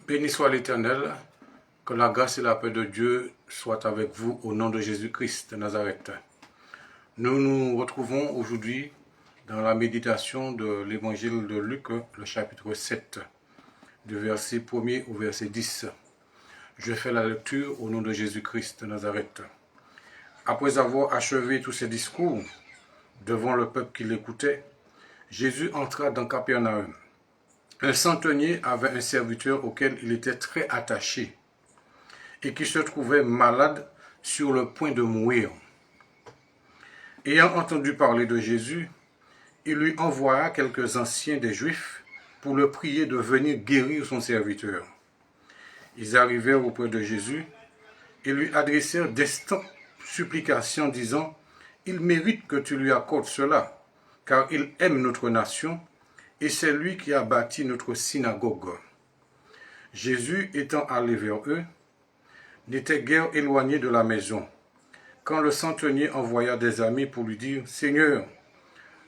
Béni soit l'Éternel, que la grâce et la paix de Dieu soient avec vous au nom de Jésus-Christ de Nazareth. Nous nous retrouvons aujourd'hui dans la méditation de l'évangile de Luc, le chapitre 7, du verset 1er au verset 10. Je fais la lecture au nom de Jésus-Christ de Nazareth. Après avoir achevé tous ses discours devant le peuple qui l'écoutait, Jésus entra dans Capernaum. Un centenier avait un serviteur auquel il était très attaché et qui se trouvait malade sur le point de mourir. Ayant entendu parler de Jésus, il lui envoya quelques anciens des Juifs pour le prier de venir guérir son serviteur. Ils arrivèrent auprès de Jésus et lui adressèrent d'instantes supplications, disant « Il mérite que tu lui accordes cela, car il aime notre nation, et c'est lui qui a bâti notre synagogue. » Jésus, étant allé vers eux, n'était guère éloigné de la maison, quand le centenier envoya des amis pour lui dire « Seigneur,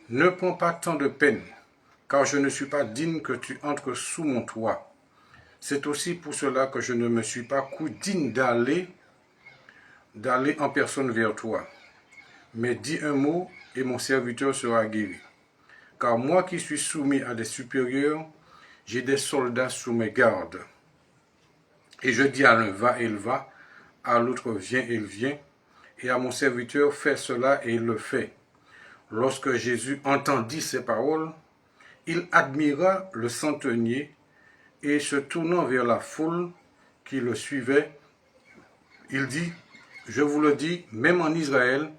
ne prends pas tant de peine, car je ne suis pas digne que tu entres sous mon toit. C'est aussi pour cela que je ne me suis pas cru digne d'aller en personne vers toi. Mais dis un mot, et mon serviteur sera guéri. Car moi qui suis soumis à des supérieurs, j'ai des soldats sous mes gardes. Et je dis à l'un, va et il va, à l'autre, viens et il vient, et à mon serviteur, fais cela et il le fait. Lorsque Jésus entendit ces paroles, il admira le centenier, et se tournant vers la foule qui le suivait, il dit, je vous le dis, même en Israël,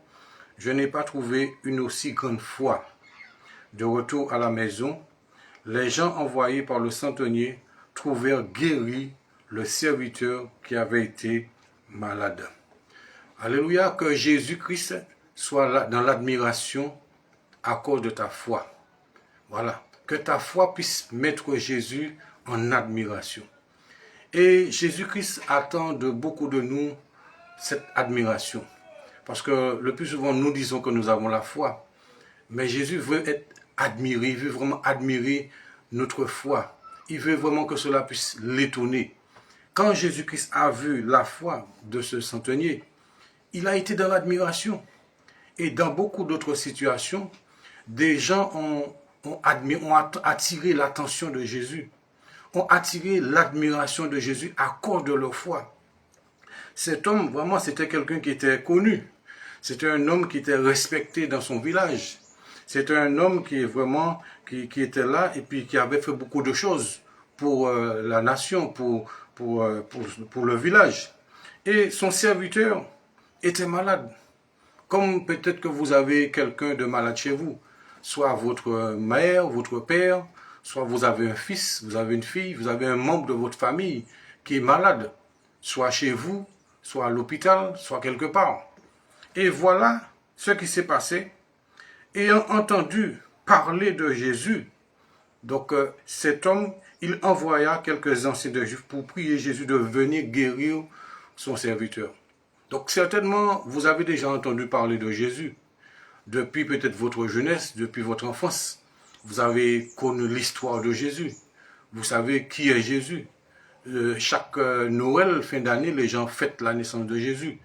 je n'ai pas trouvé une aussi grande foi. De retour à la maison, les gens envoyés par le centenier trouvèrent guéri le serviteur qui avait été malade. Alléluia, que Jésus-Christ soit là dans l'admiration à cause de ta foi. Voilà, que ta foi puisse mettre Jésus en admiration. Et Jésus-Christ attend de beaucoup de nous cette admiration. Parce que le plus souvent, nous disons que nous avons la foi. Mais Jésus veut être admiré, il veut vraiment admirer notre foi. Il veut vraiment que cela puisse l'étonner. Quand Jésus-Christ a vu la foi de ce centenier, il a été dans l'admiration. Et dans beaucoup d'autres situations, des gens ont attiré l'attention de Jésus, ont attiré l'admiration de Jésus à cause de leur foi. Cet homme, vraiment, c'était quelqu'un qui était connu. C'était un homme qui était respecté dans son village. C'était un homme qui était là et puis qui avait fait beaucoup de choses pour la nation, pour le village. Et son serviteur était malade. Comme peut-être que vous avez quelqu'un de malade chez vous. Soit votre mère, votre père, soit vous avez un fils, vous avez une fille, vous avez un membre de votre famille qui est malade. Soit chez vous, soit à l'hôpital, soit quelque part. Et voilà ce qui s'est passé. Ayant entendu parler de Jésus, donc cet homme, il envoya quelques anciens de Juifs pour prier Jésus de venir guérir son serviteur. Donc certainement, vous avez déjà entendu parler de Jésus. Depuis peut-être votre jeunesse, depuis votre enfance, vous avez connu l'histoire de Jésus. Vous savez qui est Jésus. Chaque Noël, fin d'année, les gens fêtent la naissance de Jésus.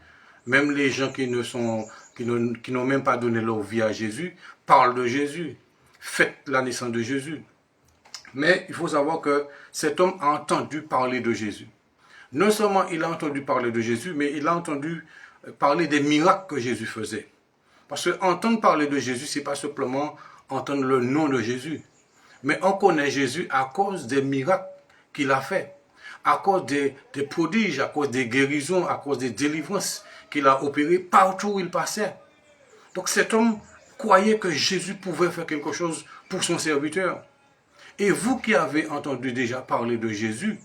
Même les gens qui n'ont même pas donné leur vie à Jésus parlent de Jésus, fêtent la naissance de Jésus. Mais il faut savoir que cet homme a entendu parler de Jésus. Non seulement il a entendu parler de Jésus, mais il a entendu parler des miracles que Jésus faisait. Parce que entendre parler de Jésus, ce n'est pas simplement entendre le nom de Jésus. Mais on connaît Jésus à cause des miracles qu'il a fait, à cause des prodiges, à cause des guérisons, à cause des délivrances qu'il a opérées partout où il passait. Donc cet homme croyait que Jésus pouvait faire quelque chose pour son serviteur. Et vous qui avez entendu déjà parler de Jésus,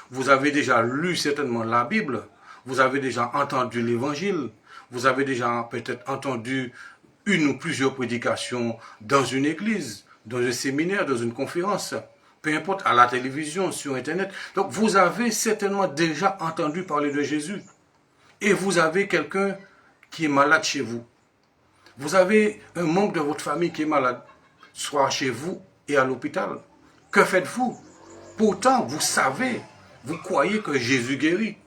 vous avez déjà lu certainement la Bible, vous avez déjà entendu l'Évangile, vous avez déjà peut-être entendu une ou plusieurs prédications dans une église, dans un séminaire, dans une conférence, peu importe, à la télévision, sur Internet. Donc vous avez certainement déjà entendu parler de Jésus. Et vous avez quelqu'un qui est malade chez vous. Vous avez un membre de votre famille qui est malade, soit chez vous et à l'hôpital. Que faites-vous? Pourtant, vous savez Vous croyez que Jésus guérit.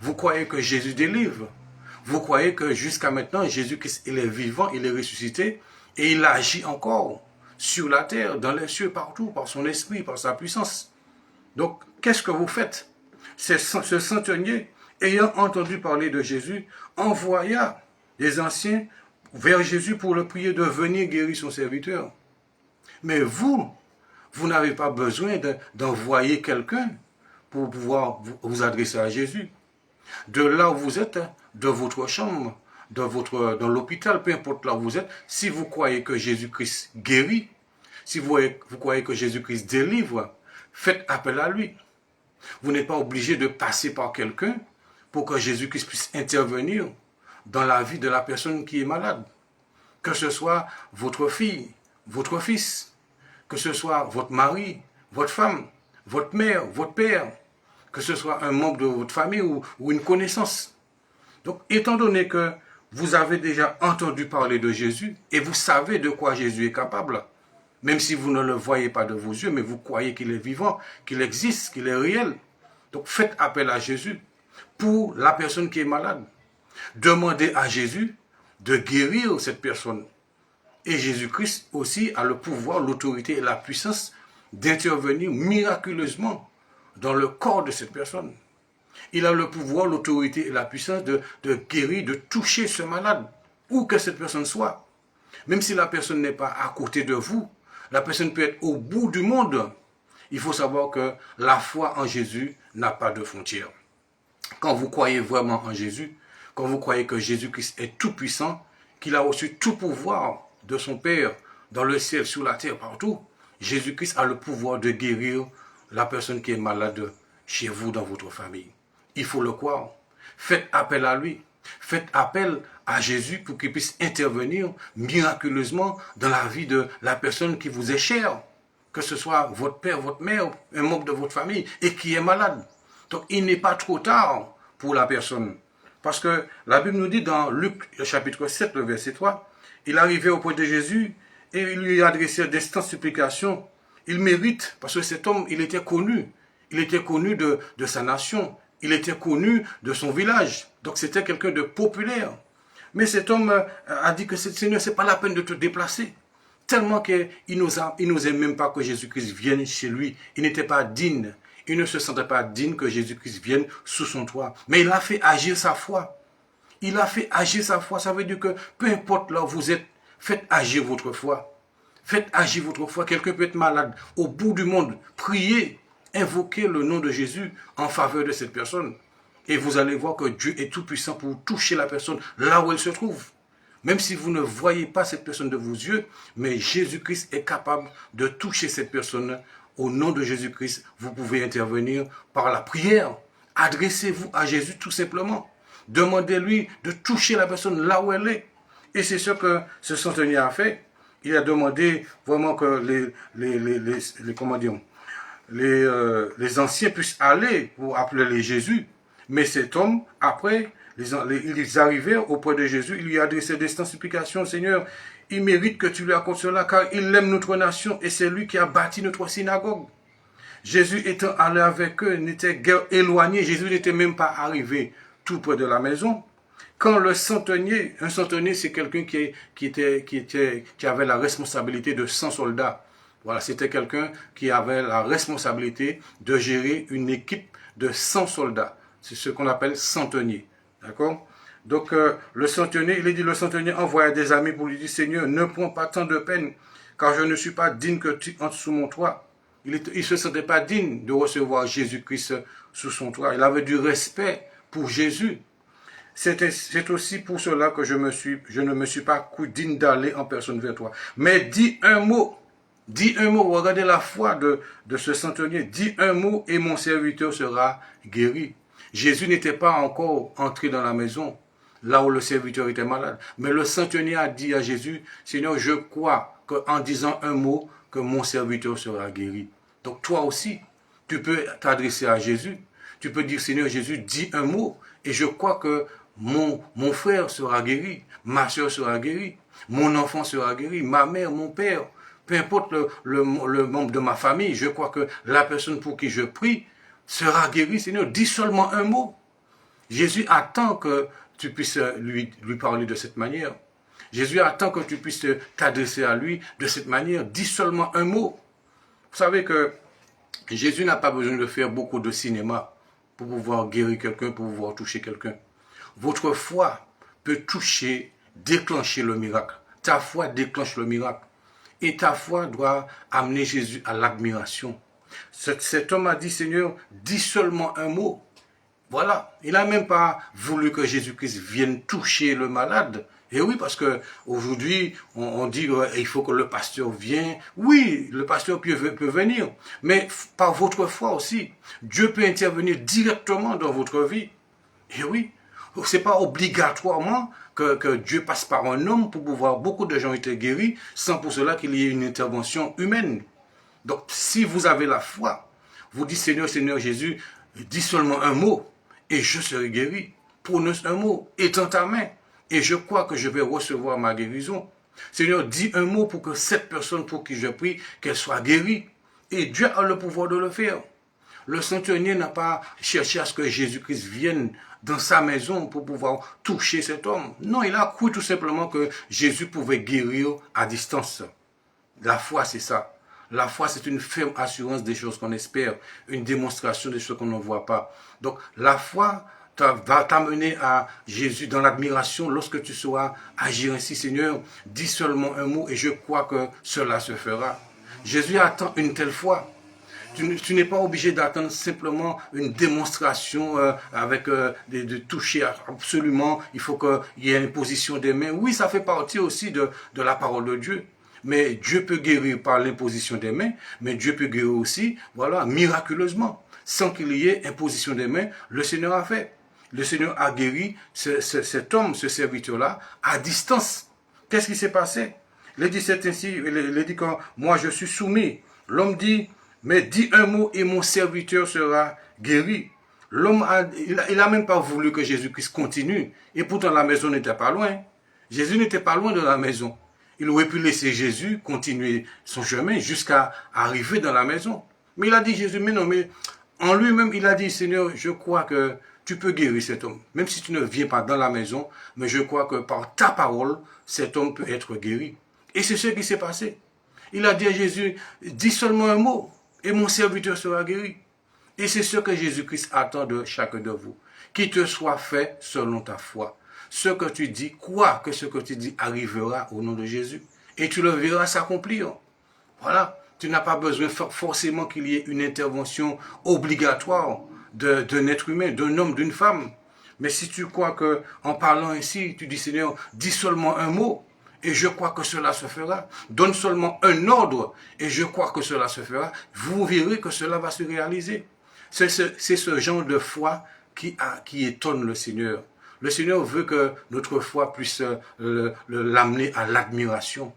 Vous croyez que Jésus délivre. Vous croyez que jusqu'à maintenant, Jésus-Christ, il est vivant, il est ressuscité, et il agit encore sur la terre, dans les cieux, partout, par son esprit, par sa puissance. Donc, qu'est-ce que vous faites? Ce centenier, ayant entendu parler de Jésus, envoya les anciens vers Jésus pour le prier de venir guérir son serviteur. Mais vous n'avez pas besoin d'envoyer quelqu'un pour pouvoir vous adresser à Jésus. De là où vous êtes, de votre chambre, dans l'hôpital, peu importe là où vous êtes, si vous croyez que Jésus-Christ guérit, si vous croyez que Jésus-Christ délivre, faites appel à lui. Vous n'êtes pas obligé de passer par quelqu'un pour que Jésus-Christ puisse intervenir dans la vie de la personne qui est malade. Que ce soit votre fille, votre fils, que ce soit votre mari, votre femme, votre mère, votre père, que ce soit un membre de votre famille ou une connaissance. Donc, étant donné que vous avez déjà entendu parler de Jésus et vous savez de quoi Jésus est capable, même si vous ne le voyez pas de vos yeux, mais vous croyez qu'il est vivant, qu'il existe, qu'il est réel. Donc, faites appel à Jésus pour la personne qui est malade. Demandez à Jésus de guérir cette personne. Et Jésus-Christ aussi a le pouvoir, l'autorité et la puissance d'intervenir miraculeusement dans le corps de cette personne. Il a le pouvoir, l'autorité et la puissance de guérir, de toucher ce malade, où que cette personne soit. Même si la personne n'est pas à côté de vous, la personne peut être au bout du monde. Il faut savoir que la foi en Jésus n'a pas de frontières. Quand vous croyez vraiment en Jésus, quand vous croyez que Jésus-Christ est tout puissant, qu'il a reçu tout pouvoir de son Père, dans le ciel, sur la terre, partout, Jésus-Christ a le pouvoir de guérir la personne qui est malade chez vous, dans votre famille. Il faut le croire. Faites appel à lui. Faites appel à Jésus pour qu'il puisse intervenir miraculeusement dans la vie de la personne qui vous est chère, que ce soit votre père, votre mère, un membre de votre famille, et qui est malade. Donc il n'est pas trop tard pour la personne. Parce que la Bible nous dit dans Luc chapitre 7, le verset 3, il arrivait auprès de Jésus et il lui adressait d'instantes supplications. Il mérite, parce que cet homme, il était connu. Il était connu de sa nation. Il était connu de son village. Donc c'était quelqu'un de populaire. Mais cet homme a dit que Seigneur, ce n'est pas la peine de te déplacer. Tellement qu'il n'osait même pas que Jésus-Christ vienne chez lui. Il n'était pas digne. Il ne se sentait pas digne que Jésus-Christ vienne sous son toit. Mais il a fait agir sa foi. Il a fait agir sa foi. Ça veut dire que peu importe là où vous êtes, faites agir votre foi. Faites agir votre foi. Quelqu'un peut être malade au bout du monde. Priez, invoquez le nom de Jésus en faveur de cette personne. Et vous allez voir que Dieu est tout puissant pour toucher la personne là où elle se trouve. Même si vous ne voyez pas cette personne de vos yeux, mais Jésus-Christ est capable de toucher cette personne. Au nom de Jésus-Christ, vous pouvez intervenir par la prière. Adressez-vous à Jésus tout simplement. Demandez-lui de toucher la personne là où elle est. Et c'est ce que ce centenier a fait. Il a demandé vraiment que les anciens puissent aller pour appeler Jésus. Mais cet homme, après, ils arrivaient auprès de Jésus, il lui adressait d'instantes supplications. Seigneur, il mérite que tu lui accordes cela, car il aime notre nation et c'est lui qui a bâti notre synagogue. Jésus étant allé avec eux, n'était guère éloigné. Jésus n'était même pas arrivé tout près de la maison. Quand un centenier, c'est quelqu'un qui avait la responsabilité de 100 soldats. Voilà, c'était quelqu'un qui avait la responsabilité de gérer une équipe de 100 soldats. C'est ce qu'on appelle centenier. D'accord? Donc, le centenier envoya des amis pour lui dire, Seigneur, ne prends pas tant de peine, car je ne suis pas digne que tu entres sous mon toit. Il ne se sentait pas digne de recevoir Jésus-Christ sous son toit. Il avait du respect pour Jésus. C'est aussi pour cela que je ne me suis pas cru digne d'aller en personne vers toi. Mais dis un mot. Dis un mot. Regardez la foi de ce centenier. Dis un mot et mon serviteur sera guéri. Jésus n'était pas encore entré dans la maison, là où le serviteur était malade. Mais le centenier a dit à Jésus, Seigneur, je crois qu'en disant un mot, que mon serviteur sera guéri. Donc toi aussi, tu peux t'adresser à Jésus. Tu peux dire, Seigneur Jésus, dis un mot. Et je crois que mon frère sera guéri, ma soeur sera guérie, mon enfant sera guéri, ma mère, mon père, peu importe le membre de ma famille, je crois que la personne pour qui je prie, sera guéri. Seigneur, dis seulement un mot. Jésus attend que tu puisses lui parler de cette manière. Jésus attend que tu puisses t'adresser à lui de cette manière. Dis seulement un mot. Vous savez que Jésus n'a pas besoin de faire beaucoup de cinéma pour pouvoir guérir quelqu'un, pour pouvoir toucher quelqu'un. Votre foi peut toucher, déclencher le miracle. Ta foi déclenche le miracle. Et ta foi doit amener Jésus à l'admiration. Cet homme a dit, Seigneur, dis seulement un mot. Voilà, il n'a même pas voulu que Jésus-Christ vienne toucher le malade. Et oui, parce que aujourd'hui, on dit qu'il faut que le pasteur vienne. Oui, le pasteur peut venir, mais par votre foi aussi, Dieu peut intervenir directement dans votre vie. Et oui, c'est pas obligatoirement que Dieu passe par un homme pour pouvoir. Beaucoup de gens ont été guéris sans pour cela qu'il y ait une intervention humaine. Donc, si vous avez la foi, vous dites Seigneur, Seigneur Jésus, dis seulement un mot et je serai guéri. Prononce un mot, étends ta main et je crois que je vais recevoir ma guérison. Seigneur, dis un mot pour que cette personne pour qui je prie, qu'elle soit guérie. Et Dieu a le pouvoir de le faire. Le centenier n'a pas cherché à ce que Jésus-Christ vienne dans sa maison pour pouvoir toucher cet homme. Non, il a cru tout simplement que Jésus pouvait guérir à distance. La foi, c'est ça. La foi, c'est une ferme assurance des choses qu'on espère, une démonstration des choses qu'on ne voit pas. Donc, la foi va t'amener à Jésus dans l'admiration lorsque tu sauras agir ainsi. Seigneur, dis seulement un mot et je crois que cela se fera. Jésus attend une telle foi. Tu n'es pas obligé d'attendre simplement une démonstration avec de toucher absolument. Il faut qu'il y ait une position des mains. Oui, ça fait partie aussi de la parole de Dieu. Mais Dieu peut guérir par l'imposition des mains, mais Dieu peut guérir aussi, voilà, miraculeusement. Sans qu'il y ait imposition des mains, le Seigneur a fait. Le Seigneur a guéri cet homme, ce serviteur-là, à distance. Qu'est-ce qui s'est passé? Il dit c'est ainsi, il dit quand moi je suis soumis. L'homme dit, mais dis un mot et mon serviteur sera guéri. L'homme il a même pas voulu que Jésus-Christ continue. Et pourtant la maison n'était pas loin. Jésus n'était pas loin de la maison. Il aurait pu laisser Jésus continuer son chemin jusqu'à arriver dans la maison. Mais il a dit Jésus, mais non, mais en lui-même, il a dit, Seigneur, je crois que tu peux guérir cet homme. Même si tu ne viens pas dans la maison, mais je crois que par ta parole, cet homme peut être guéri. Et c'est ce qui s'est passé. Il a dit à Jésus, dis seulement un mot et mon serviteur sera guéri. Et c'est ce que Jésus-Christ attend de chacun de vous. Qu'il te soit fait selon ta foi. Ce que tu dis, crois que ce que tu dis arrivera au nom de Jésus. Et tu le verras s'accomplir. Voilà. Tu n'as pas besoin forcément qu'il y ait une intervention obligatoire d'un être humain, d'un homme, d'une femme. Mais si tu crois que, en parlant ainsi, tu dis Seigneur, dis seulement un mot, et je crois que cela se fera. Donne seulement un ordre, et je crois que cela se fera. Vous verrez que cela va se réaliser. C'est ce genre de foi qui étonne le Seigneur. Le Seigneur veut que notre foi puisse l'amener à l'admiration.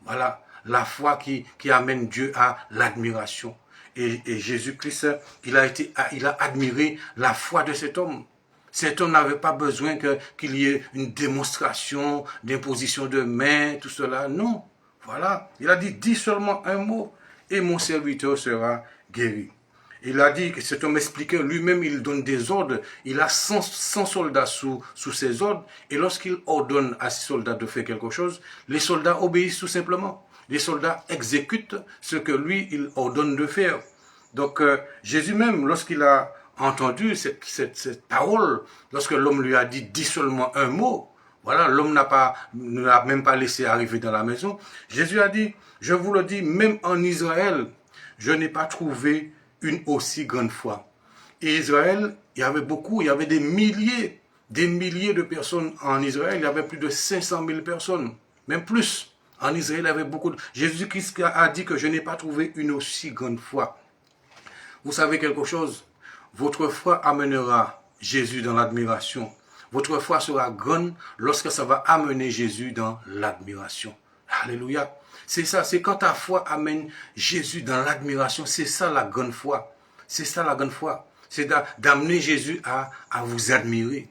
Voilà, la foi qui amène Dieu à l'admiration. Et Jésus-Christ, il a admiré la foi de cet homme. Cet homme n'avait pas besoin qu'il y ait une démonstration, d'imposition de main, tout cela. Non, voilà. Il a dit, dis seulement un mot et mon serviteur sera guéri. Il a dit que cet homme expliquait, lui-même il donne des ordres, il a 100 soldats sous ses ordres, et lorsqu'il ordonne à ses soldats de faire quelque chose, les soldats obéissent tout simplement. Les soldats exécutent ce que lui, il ordonne de faire. Donc Jésus même, lorsqu'il a entendu cette parole, lorsque l'homme lui a dit, dis seulement un mot, voilà, l'homme ne l'a même pas laissé arriver dans la maison, Jésus a dit, je vous le dis, même en Israël, je n'ai pas trouvé une aussi grande foi. Et Israël, il y avait des milliers de personnes en Israël, il y avait plus de 500 000 personnes, même plus. En Israël, il y avait beaucoup de... Jésus-Christ a dit que je n'ai pas trouvé une aussi grande foi. Vous savez quelque chose? Votre foi amènera Jésus dans l'admiration. Votre foi sera grande lorsque ça va amener Jésus dans l'admiration. Alléluia. C'est ça, c'est quand ta foi amène Jésus dans l'admiration. C'est ça la grande foi. C'est ça la grande foi. C'est d'amener Jésus à vous admirer.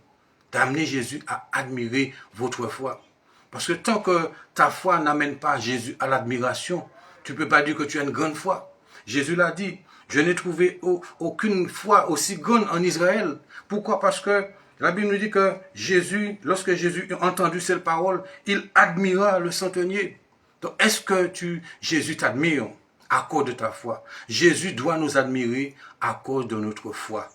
D'amener Jésus à admirer votre foi. Parce que tant que ta foi n'amène pas Jésus à l'admiration, tu ne peux pas dire que tu as une grande foi. Jésus l'a dit, Je n'ai trouvé aucune foi aussi grande en Israël. Pourquoi? Parce que la Bible nous dit que Jésus, lorsque Jésus a entendu cette parole, il admira le centenier. Donc, est-ce que Jésus t'admire à cause de ta foi? Jésus doit nous admirer à cause de notre foi.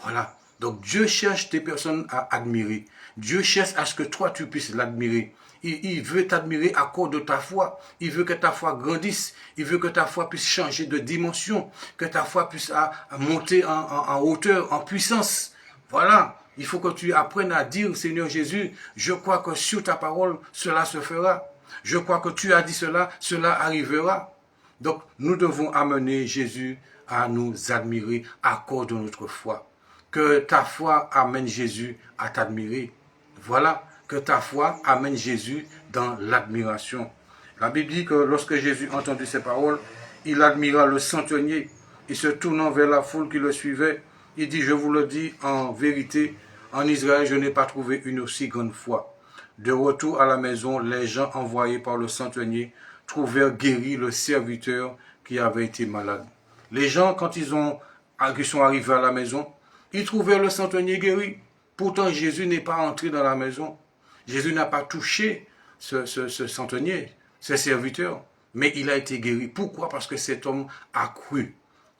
Voilà. Donc, Dieu cherche des personnes à admirer. Dieu cherche à ce que toi, tu puisses l'admirer. Il veut t'admirer à cause de ta foi. Il veut que ta foi grandisse. Il veut que ta foi puisse changer de dimension. Que ta foi puisse monter en hauteur, en puissance. Voilà. Il faut que tu apprennes à dire, Seigneur Jésus, je crois que sur ta parole, cela se fera. Je crois que tu as dit cela, cela arrivera. Donc, nous devons amener Jésus à nous admirer à cause de notre foi. Que ta foi amène Jésus à t'admirer. Voilà, que ta foi amène Jésus dans l'admiration. La Bible dit que lorsque Jésus entendit ces paroles, il admira le centenier et se tournant vers la foule qui le suivait, il dit, je vous le dis en vérité, en Israël, je n'ai pas trouvé une aussi grande foi. De retour à la maison, les gens envoyés par le centenier trouvèrent guéri le serviteur qui avait été malade. Les gens, quand ils sont arrivés à la maison, ils trouvèrent le centenier guéri. Pourtant, Jésus n'est pas entré dans la maison. Jésus n'a pas touché ce centenier, ce serviteur, mais il a été guéri. Pourquoi? Parce que cet homme a cru.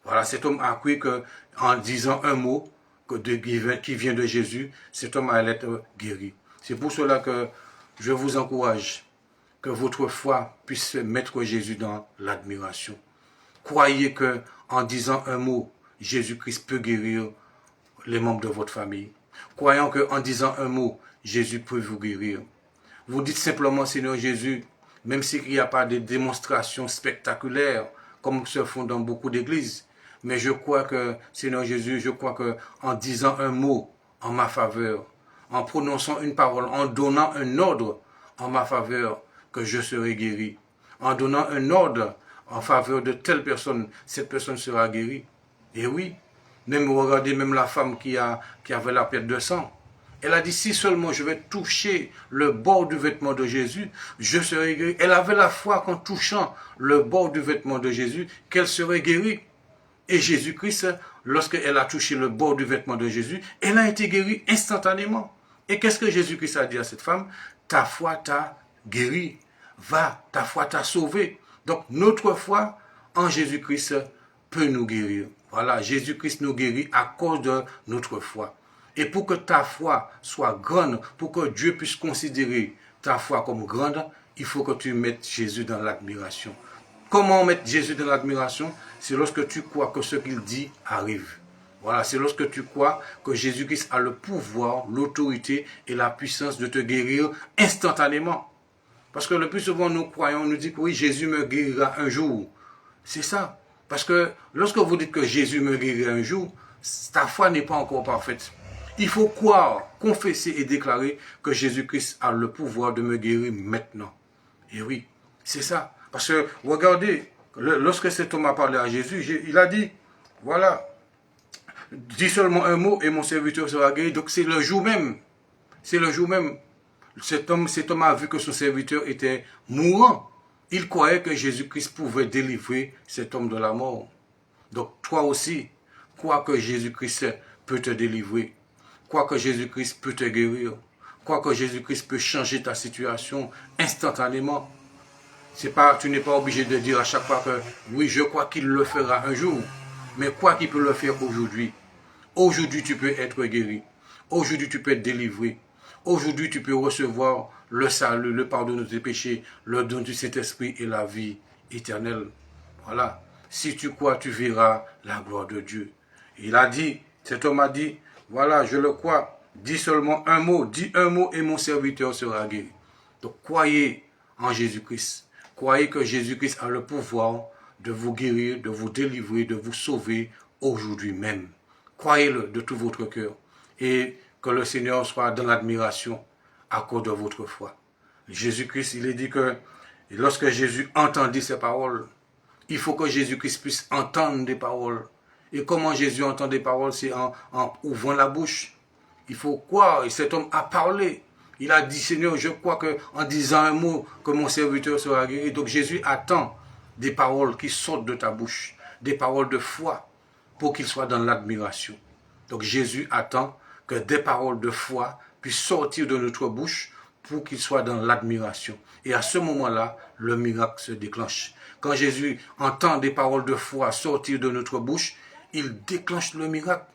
Voilà, cet homme a cru qu'en disant un mot qui vient de Jésus, cet homme allait être guéri. C'est pour cela que je vous encourage que votre foi puisse mettre Jésus dans l'admiration. Croyez que en disant un mot, Jésus-Christ peut guérir les membres de votre famille. Croyons qu'en disant un mot, Jésus peut vous guérir. Vous dites simplement, Seigneur Jésus, même s'il n'y a pas de démonstrations spectaculaires, comme se font dans beaucoup d'églises, mais je crois que, Seigneur Jésus, je crois que en disant un mot en ma faveur, en prononçant une parole, en donnant un ordre en ma faveur, que je serai guéri. En donnant un ordre en faveur de telle personne, cette personne sera guérie. Et oui, même regardez même la femme qui avait la perte de sang. Elle a dit, si seulement je vais toucher le bord du vêtement de Jésus, je serai guérie. Elle avait la foi qu'en touchant le bord du vêtement de Jésus, qu'elle serait guérie. Et Jésus-Christ, lorsqu'elle a touché le bord du vêtement de Jésus, elle a été guérie instantanément. Et qu'est-ce que Jésus-Christ a dit à cette femme? Ta foi t'a guérie. Va, ta foi t'a sauvé. Donc notre foi en Jésus-Christ peut nous guérir. Voilà, Jésus-Christ nous guérit à cause de notre foi. Et pour que ta foi soit grande, pour que Dieu puisse considérer ta foi comme grande, il faut que tu mettes Jésus dans l'admiration. Comment mettre Jésus dans l'admiration? C'est lorsque tu crois que ce qu'il dit arrive. Voilà, c'est lorsque tu crois que Jésus-Christ a le pouvoir, l'autorité et la puissance de te guérir instantanément. Parce que le plus souvent, nous croyons, on nous dit que oui, Jésus me guérira un jour. C'est ça. Parce que lorsque vous dites que Jésus me guérira un jour, ta foi n'est pas encore parfaite. Il faut croire, confesser et déclarer que Jésus-Christ a le pouvoir de me guérir maintenant. Et oui, c'est ça. Parce que, regardez, lorsque cet homme a parlé à Jésus, il a dit, voilà, dis seulement un mot et mon serviteur sera guéri. Donc c'est le jour même. C'est le jour même. Cet homme a vu que son serviteur était mourant. Il croyait que Jésus-Christ pouvait délivrer cet homme de la mort. Donc toi aussi, crois que Jésus-Christ peut te délivrer. Crois que Jésus-Christ peut te guérir. Crois que Jésus-Christ peut changer ta situation instantanément. Tu n'es pas obligé de dire à chaque fois que oui, je crois qu'il le fera un jour. Mais crois qu'il peut le faire aujourd'hui. Aujourd'hui, tu peux être guéri. Aujourd'hui, tu peux être délivré. Aujourd'hui, tu peux recevoir le salut, le pardon de tes péchés, le don du Saint-Esprit et la vie éternelle. Voilà. Si tu crois, tu verras la gloire de Dieu. Il a dit, cet homme a dit, voilà, je le crois. Dis seulement un mot, dis un mot et mon serviteur sera guéri. Donc, croyez en Jésus-Christ. Croyez que Jésus-Christ a le pouvoir de vous guérir, de vous délivrer, de vous sauver aujourd'hui même. Croyez-le de tout votre cœur. Et que le Seigneur soit dans l'admiration à cause de votre foi. Jésus-Christ, il est dit que lorsque Jésus entendit ces paroles, il faut que Jésus-Christ puisse entendre des paroles. Et comment Jésus entend des paroles? C'est en ouvrant la bouche. Il faut croire, et cet homme a parlé. Il a dit, Seigneur, je crois qu'en disant un mot, que mon serviteur sera guéri. Donc Jésus attend des paroles qui sortent de ta bouche, des paroles de foi, pour qu'il soit dans l'admiration. Donc Jésus attend que des paroles de foi puissent sortir de notre bouche pour qu'il soit dans l'admiration. Et à ce moment-là, le miracle se déclenche. Quand Jésus entend des paroles de foi sortir de notre bouche, il déclenche le miracle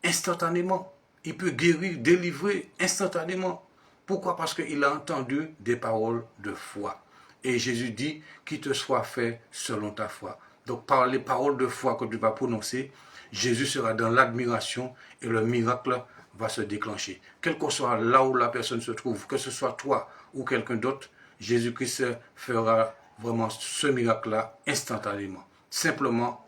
instantanément. Il peut guérir, délivrer instantanément. Pourquoi? Parce qu'il a entendu des paroles de foi. Et Jésus dit qu'il te soit fait selon ta foi. Donc par les paroles de foi que tu vas prononcer, Jésus sera dans l'admiration et le miracle va se déclencher. Quel que soit là où la personne se trouve, que ce soit toi ou quelqu'un d'autre, Jésus-Christ fera vraiment ce miracle-là instantanément. Simplement,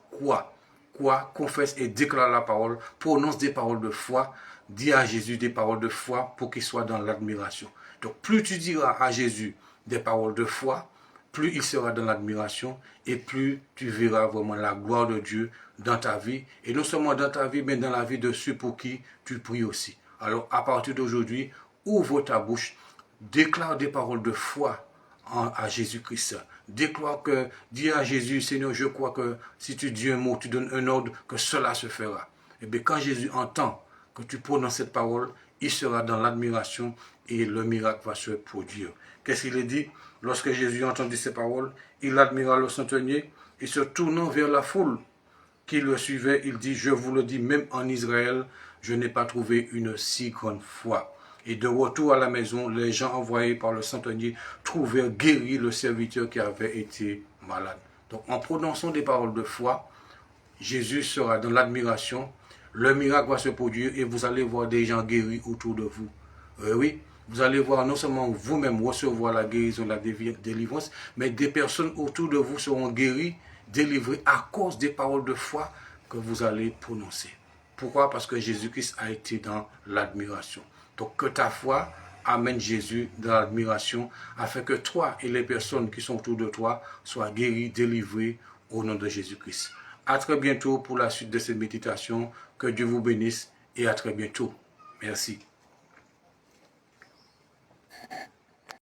confesse et déclare la parole, prononce des paroles de foi, dis à Jésus des paroles de foi pour qu'il soit dans l'admiration. Donc plus tu diras à Jésus des paroles de foi, plus il sera dans l'admiration et plus tu verras vraiment la gloire de Dieu dans ta vie. Et non seulement dans ta vie, mais dans la vie de ceux pour qui tu pries aussi. Alors à partir d'aujourd'hui, ouvre ta bouche, déclare des paroles de foi à Jésus-Christ. Dis à Jésus, Seigneur, je crois que si tu dis un mot, tu donnes un ordre, que cela se fera. Et bien quand Jésus entend que tu prononces cette parole, il sera dans l'admiration et le miracle va se produire. Qu'est-ce qu'il est dit? Lorsque Jésus entendit ces paroles, il admira le centenier et se tournant vers la foule qui le suivait, il dit, je vous le dis, même en Israël, je n'ai pas trouvé une si grande foi. Et de retour à la maison, les gens envoyés par le centenier trouvèrent guéri le serviteur qui avait été malade. Donc en prononçant des paroles de foi, Jésus sera dans l'admiration, le miracle va se produire et vous allez voir des gens guéris autour de vous. Oui, vous allez voir non seulement vous-même recevoir la guérison, la délivrance, mais des personnes autour de vous seront guéries, délivrées à cause des paroles de foi que vous allez prononcer. Pourquoi? Parce que Jésus-Christ a été dans l'admiration. Donc que ta foi amène Jésus dans l'admiration afin que toi et les personnes qui sont autour de toi soient guéris, délivrés au nom de Jésus-Christ. À très bientôt pour la suite de cette méditation. Que Dieu vous bénisse et à très bientôt. Merci.